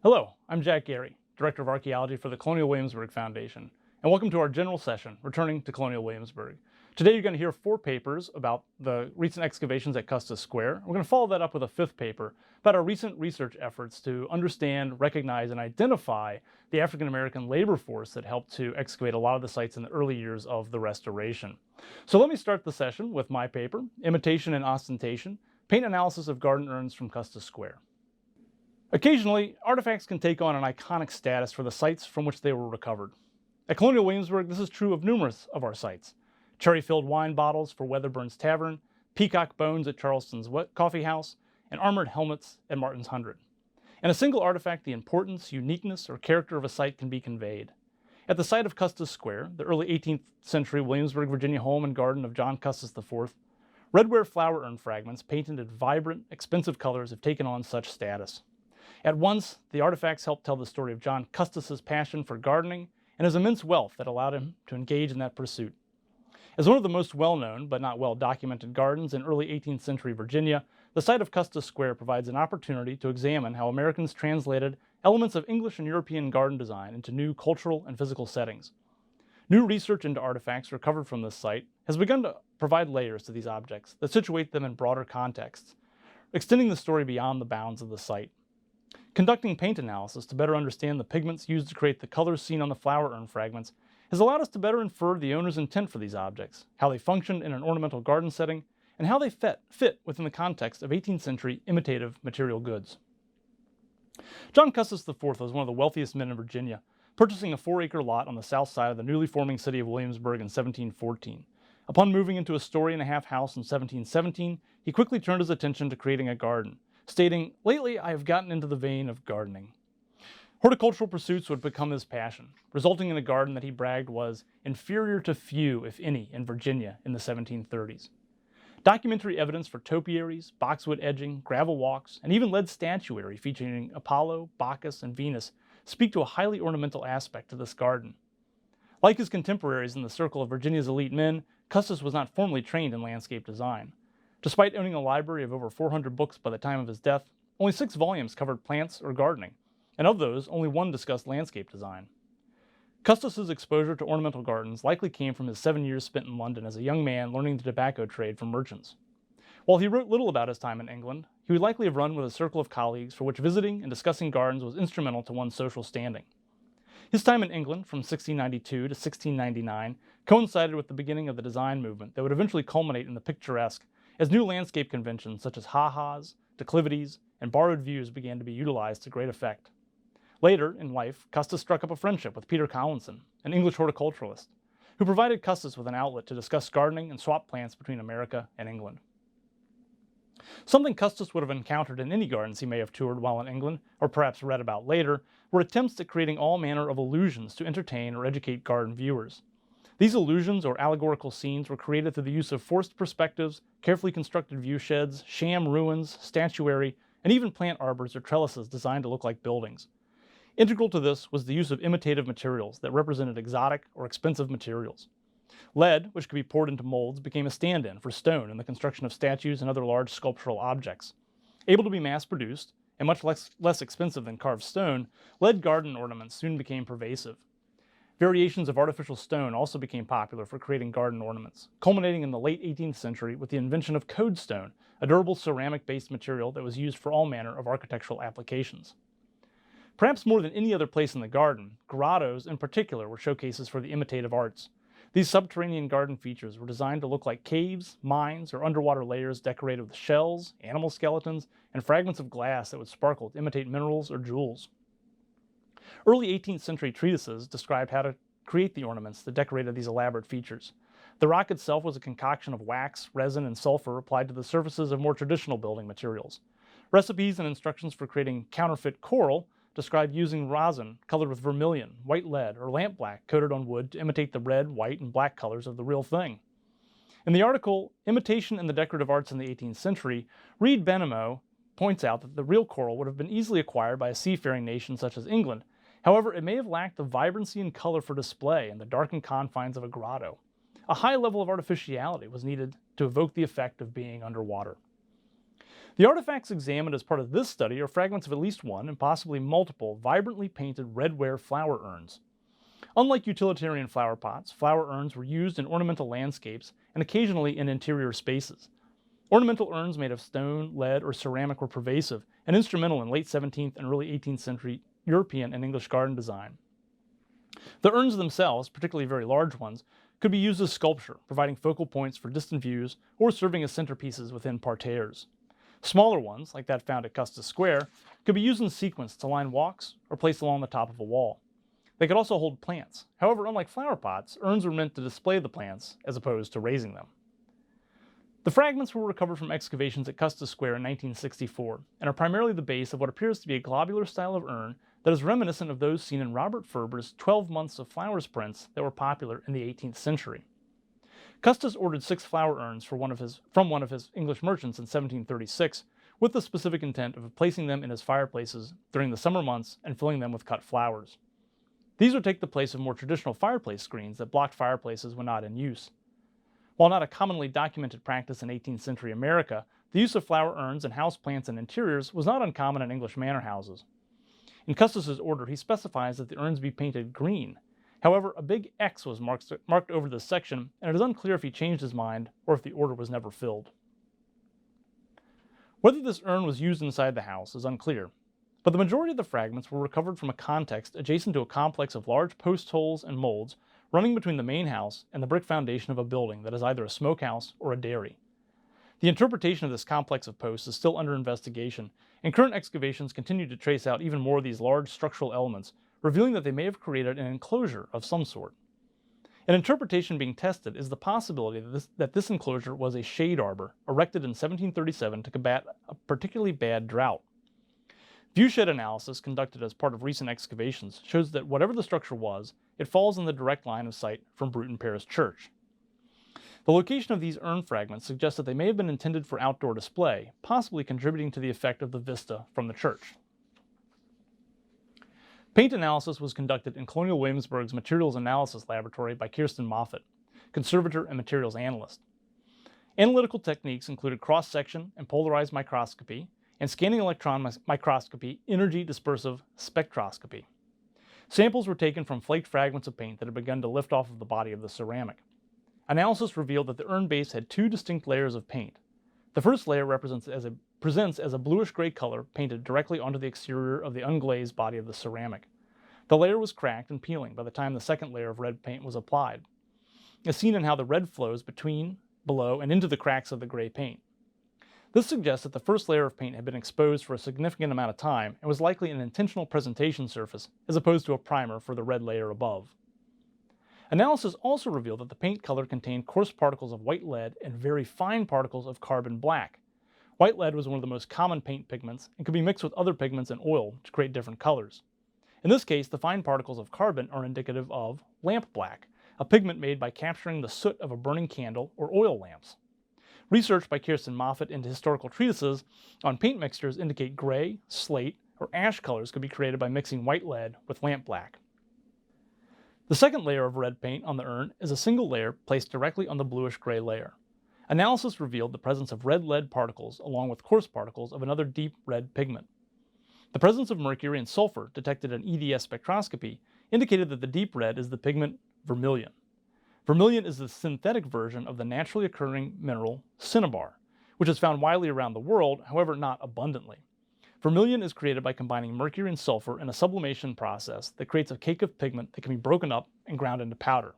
Hello, I'm Jack Gary, Director of Archaeology for the Colonial Williamsburg Foundation, and welcome to our general session, Returning to Colonial Williamsburg. Today you're going to hear 4 papers about the recent excavations at Custis Square. We're going to follow that up with a 5th paper about our recent research efforts to understand, recognize, and identify the African American labor force that helped to excavate a lot of the sites in the early years of the restoration. So let me start the session with my paper, Imitation and Ostentation, Paint Analysis of Garden Urns from Custis Square. Occasionally, artifacts can take on an iconic status for the sites from which they were recovered. At Colonial Williamsburg, this is true of numerous of our sites. Cherry-filled wine bottles for Weatherburn's Tavern, peacock bones at Charleston's Coffee House, and armored helmets at Martin's Hundred. In a single artifact, the importance, uniqueness, or character of a site can be conveyed. At the site of Custis Square, the early 18th century Williamsburg, Virginia home and garden of John Custis IV, redware flower urn fragments painted in vibrant, expensive colors have taken on such status. At once, the artifacts help tell the story of John Custis's passion for gardening and his immense wealth that allowed him to engage in that pursuit. As one of the most well-known but not well-documented gardens in early 18th century Virginia, the site of Custis Square provides an opportunity to examine how Americans translated elements of English and European garden design into new cultural and physical settings. New research into artifacts recovered from this site has begun to provide layers to these objects that situate them in broader contexts, extending the story beyond the bounds of the site. Conducting paint analysis to better understand the pigments used to create the colors seen on the flower urn fragments has allowed us to better infer the owner's intent for these objects, how they functioned in an ornamental garden setting, and how they fit within the context of 18th century imitative material goods. John Custis IV was one of the wealthiest men in Virginia, purchasing a 4-acre lot on the south side of the newly forming city of Williamsburg in 1714. Upon moving into a story-and-a-half house in 1717, he quickly turned his attention to creating a garden, stating, "Lately I have gotten into the vein of gardening." Horticultural pursuits would become his passion, resulting in a garden that he bragged was inferior to few, if any, in Virginia in the 1730s. Documentary evidence for topiaries, boxwood edging, gravel walks, and even lead statuary featuring Apollo, Bacchus, and Venus speak to a highly ornamental aspect to this garden. Like his contemporaries in the circle of Virginia's elite men, Custis was not formally trained in landscape design. Despite owning a library of over 400 books by the time of his death, only 6 volumes covered plants or gardening, and of those, only 1 discussed landscape design. Custis's exposure to ornamental gardens likely came from his 7 years spent in London as a young man learning the tobacco trade from merchants. While he wrote little about his time in England, he would likely have run with a circle of colleagues for which visiting and discussing gardens was instrumental to one's social standing. His time in England, from 1692 to 1699, coincided with the beginning of the design movement that would eventually culminate in the picturesque, as new landscape conventions such as ha-has, declivities, and borrowed views began to be utilized to great effect. Later in life, Custis struck up a friendship with Peter Collinson, an English horticulturalist, who provided Custis with an outlet to discuss gardening and swap plants between America and England. Something Custis would have encountered in any gardens he may have toured while in England, or perhaps read about later, were attempts at creating all manner of illusions to entertain or educate garden viewers. These illusions or allegorical scenes were created through the use of forced perspectives, carefully constructed view sheds, sham ruins, statuary, and even plant arbors or trellises designed to look like buildings. Integral to this was the use of imitative materials that represented exotic or expensive materials. Lead, which could be poured into molds, became a stand-in for stone in the construction of statues and other large sculptural objects. Able to be mass-produced, and much less expensive than carved stone, lead garden ornaments soon became pervasive. Variations of artificial stone also became popular for creating garden ornaments, culminating in the late 18th century with the invention of codestone, a durable ceramic-based material that was used for all manner of architectural applications. Perhaps more than any other place in the garden, grottos in particular were showcases for the imitative arts. These subterranean garden features were designed to look like caves, mines, or underwater layers decorated with shells, animal skeletons, and fragments of glass that would sparkle to imitate minerals or jewels. Early 18th century treatises described how to create the ornaments that decorated these elaborate features. The rock itself was a concoction of wax, resin, and sulfur applied to the surfaces of more traditional building materials. Recipes and instructions for creating counterfeit coral describe using rosin colored with vermilion, white lead, or lampblack coated on wood to imitate the red, white, and black colors of the real thing. In the article, Imitation and the Decorative Arts in the 18th Century, Reed Benamo points out that the real coral would have been easily acquired by a seafaring nation such as England. However, it may have lacked the vibrancy and color for display in the darkened confines of a grotto. A high level of artificiality was needed to evoke the effect of being underwater. The artifacts examined as part of this study are fragments of at least one, and possibly multiple, vibrantly painted redware flower urns. Unlike utilitarian flower pots, flower urns were used in ornamental landscapes and occasionally in interior spaces. Ornamental urns made of stone, lead, or ceramic were pervasive and instrumental in late 17th and early 18th century European and English garden design. The urns themselves, particularly very large ones, could be used as sculpture, providing focal points for distant views or serving as centerpieces within parterres. Smaller ones, like that found at Custis Square, could be used in sequence to line walks or placed along the top of a wall. They could also hold plants. However, unlike flower pots, urns were meant to display the plants as opposed to raising them. The fragments were recovered from excavations at Custis Square in 1964 and are primarily the base of what appears to be a globular style of urn that is reminiscent of those seen in Robert Ferber's 12 Months of Flowers prints that were popular in the 18th century. Custis ordered 6 flower urns from one of his English merchants in 1736 with the specific intent of placing them in his fireplaces during the summer months and filling them with cut flowers. These would take the place of more traditional fireplace screens that blocked fireplaces when not in use. While not a commonly documented practice in 18th century America, the use of flower urns in houseplants and interiors was not uncommon in English manor houses. In Custis's order, he specifies that the urns be painted green. However, a big X was marked over this section, and it is unclear if he changed his mind or if the order was never filled. Whether this urn was used inside the house is unclear, but the majority of the fragments were recovered from a context adjacent to a complex of large post holes and molds running between the main house and the brick foundation of a building that is either a smokehouse or a dairy. The interpretation of this complex of posts is still under investigation, and current excavations continue to trace out even more of these large structural elements, revealing that they may have created an enclosure of some sort. An interpretation being tested is the possibility that this enclosure was a shade arbor erected in 1737 to combat a particularly bad drought. Viewshed analysis conducted as part of recent excavations shows that whatever the structure was, it falls in the direct line of sight from Bruton Parish Church. The location of these urn fragments suggests that they may have been intended for outdoor display, possibly contributing to the effect of the vista from the church. Paint analysis was conducted in Colonial Williamsburg's Materials Analysis Laboratory by Kirsten Moffett, conservator and materials analyst. Analytical techniques included cross-section and polarized microscopy, and scanning electron microscopy, energy dispersive spectroscopy. Samples were taken from flaked fragments of paint that had begun to lift off of the body of the ceramic. Analysis revealed that the urn base had 2 distinct layers of paint. The first layer presents as a bluish-gray color painted directly onto the exterior of the unglazed body of the ceramic. The layer was cracked and peeling by the time the second layer of red paint was applied, as seen in how the red flows between, below, and into the cracks of the gray paint. This suggests that the first layer of paint had been exposed for a significant amount of time and was likely an intentional presentation surface as opposed to a primer for the red layer above. Analysis also revealed that the paint color contained coarse particles of white lead and very fine particles of carbon black. White lead was one of the most common paint pigments and could be mixed with other pigments and oil to create different colors. In this case, the fine particles of carbon are indicative of lamp black, a pigment made by capturing the soot of a burning candle or oil lamps. Research by Kirsten Moffett into historical treatises on paint mixtures indicate gray, slate, or ash colors could be created by mixing white lead with lamp black. The second layer of red paint on the urn is a single layer placed directly on the bluish-gray layer. Analysis revealed the presence of red lead particles along with coarse particles of another deep red pigment. The presence of mercury and sulfur detected in EDS spectroscopy indicated that the deep red is the pigment vermilion. Vermilion is the synthetic version of the naturally occurring mineral cinnabar, which is found widely around the world, however not abundantly. Vermilion is created by combining mercury and sulfur in a sublimation process that creates a cake of pigment that can be broken up and ground into powder.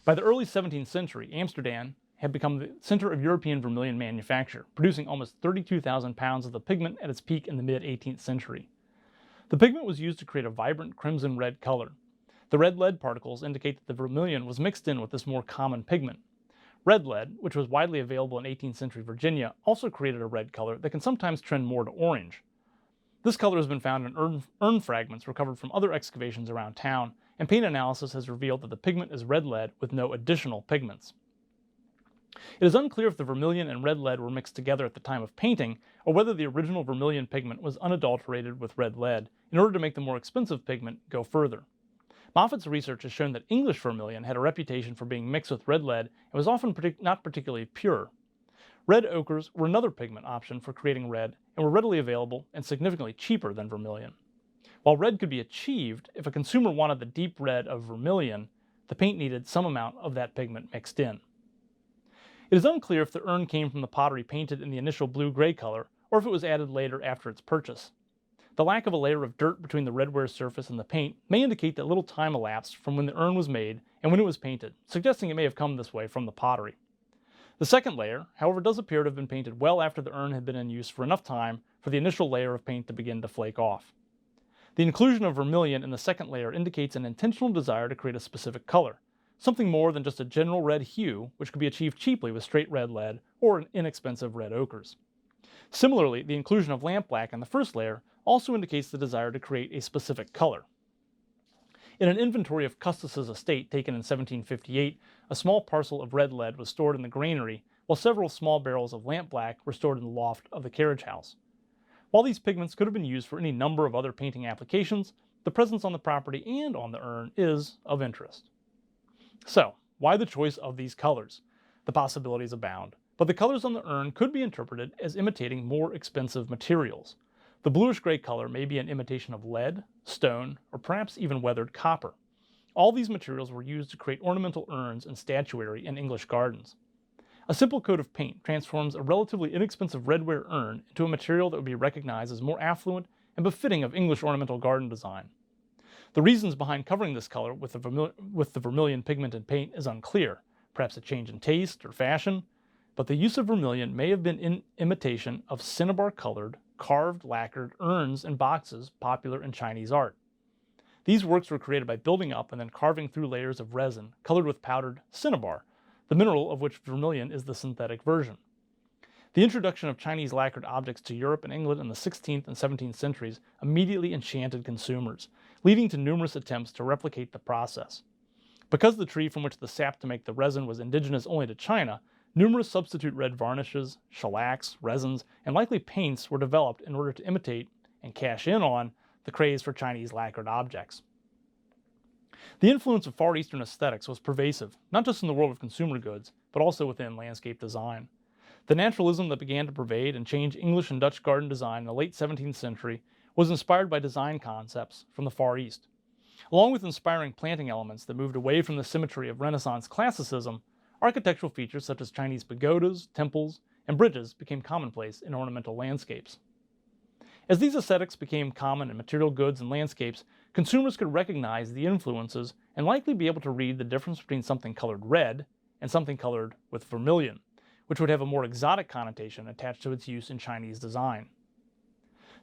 By the early 17th century, Amsterdam had become the center of European vermilion manufacture, producing almost 32,000 pounds of the pigment at its peak in the mid-18th century. The pigment was used to create a vibrant crimson-red color. The red lead particles indicate that the vermilion was mixed in with this more common pigment. Red lead, which was widely available in 18th century Virginia, also created a red color that can sometimes trend more to orange. This color has been found in urn fragments recovered from other excavations around town, and paint analysis has revealed that the pigment is red lead with no additional pigments. It is unclear if the vermilion and red lead were mixed together at the time of painting, or whether the original vermilion pigment was unadulterated with red lead in order to make the more expensive pigment go further. Moffett's research has shown that English vermilion had a reputation for being mixed with red lead and was often not particularly pure. Red ochres were another pigment option for creating red and were readily available and significantly cheaper than vermilion. While red could be achieved, if a consumer wanted the deep red of vermilion, the paint needed some amount of that pigment mixed in. It is unclear if the urn came from the pottery painted in the initial blue-gray color or if it was added later after its purchase. The lack of a layer of dirt between the redware surface and the paint may indicate that little time elapsed from when the urn was made and when it was painted, suggesting it may have come this way from the pottery. The second layer, however, does appear to have been painted well after the urn had been in use for enough time for the initial layer of paint to begin to flake off. The inclusion of vermilion in the second layer indicates an intentional desire to create a specific color, something more than just a general red hue, which could be achieved cheaply with straight red lead or inexpensive red ochres. Similarly, the inclusion of lamp black in the first layer also indicates the desire to create a specific color. In an inventory of Custis's estate taken in 1758, a small parcel of red lead was stored in the granary, while several small barrels of lamp black were stored in the loft of the carriage house. While these pigments could have been used for any number of other painting applications, the presence on the property and on the urn is of interest. So, why the choice of these colors? The possibilities abound, but the colors on the urn could be interpreted as imitating more expensive materials. The bluish-gray color may be an imitation of lead, stone, or perhaps even weathered copper. All these materials were used to create ornamental urns and statuary in English gardens. A simple coat of paint transforms a relatively inexpensive redware urn into a material that would be recognized as more affluent and befitting of English ornamental garden design. The reasons behind covering this color with the vermilion pigment and paint is unclear, perhaps a change in taste or fashion, but the use of vermilion may have been in imitation of cinnabar-colored, carved lacquered urns and boxes popular in Chinese art. These works were created by building up and then carving through layers of resin colored with powdered cinnabar, the mineral of which vermilion is the synthetic version. The introduction of Chinese lacquered objects to Europe and England in the 16th and 17th centuries immediately enchanted consumers, leading to numerous attempts to replicate the process. Because the tree from which the sap to make the resin was indigenous only to China, numerous substitute red varnishes, shellacs, resins, and likely paints were developed in order to imitate and cash in on the craze for Chinese lacquered objects. The influence of Far Eastern aesthetics was pervasive, not just in the world of consumer goods, but also within landscape design. The naturalism that began to pervade and change English and Dutch garden design in the late 17th century was inspired by design concepts from the Far East. Along with inspiring planting elements that moved away from the symmetry of Renaissance classicism, architectural features such as Chinese pagodas, temples, and bridges became commonplace in ornamental landscapes. As these aesthetics became common in material goods and landscapes, consumers could recognize the influences and likely be able to read the difference between something colored red and something colored with vermilion, which would have a more exotic connotation attached to its use in Chinese design.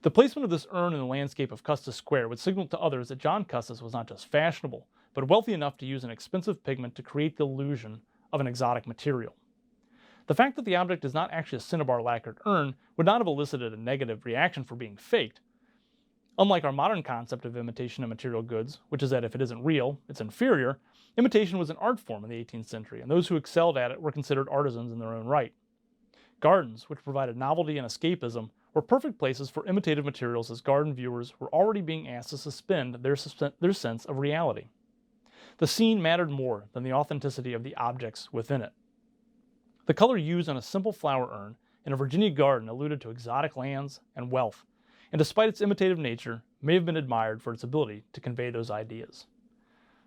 The placement of this urn in the landscape of Custis Square would signal to others that John Custis was not just fashionable, but wealthy enough to use an expensive pigment to create the illusion of an exotic material. The fact that the object is not actually a cinnabar lacquered urn would not have elicited a negative reaction for being faked. Unlike our modern concept of imitation in material goods, which is that if it isn't real, it's inferior, imitation was an art form in the 18th century, and those who excelled at it were considered artisans in their own right. Gardens, which provided novelty and escapism, were perfect places for imitative materials as garden viewers were already being asked to suspend their sense of reality. The scene mattered more than the authenticity of the objects within it. The color used on a simple flower urn in a Virginia garden alluded to exotic lands and wealth, and despite its imitative nature, may have been admired for its ability to convey those ideas.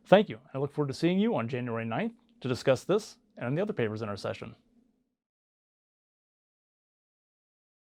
Thank you, and I look forward to seeing you on January 9th to discuss this and the other papers in our session.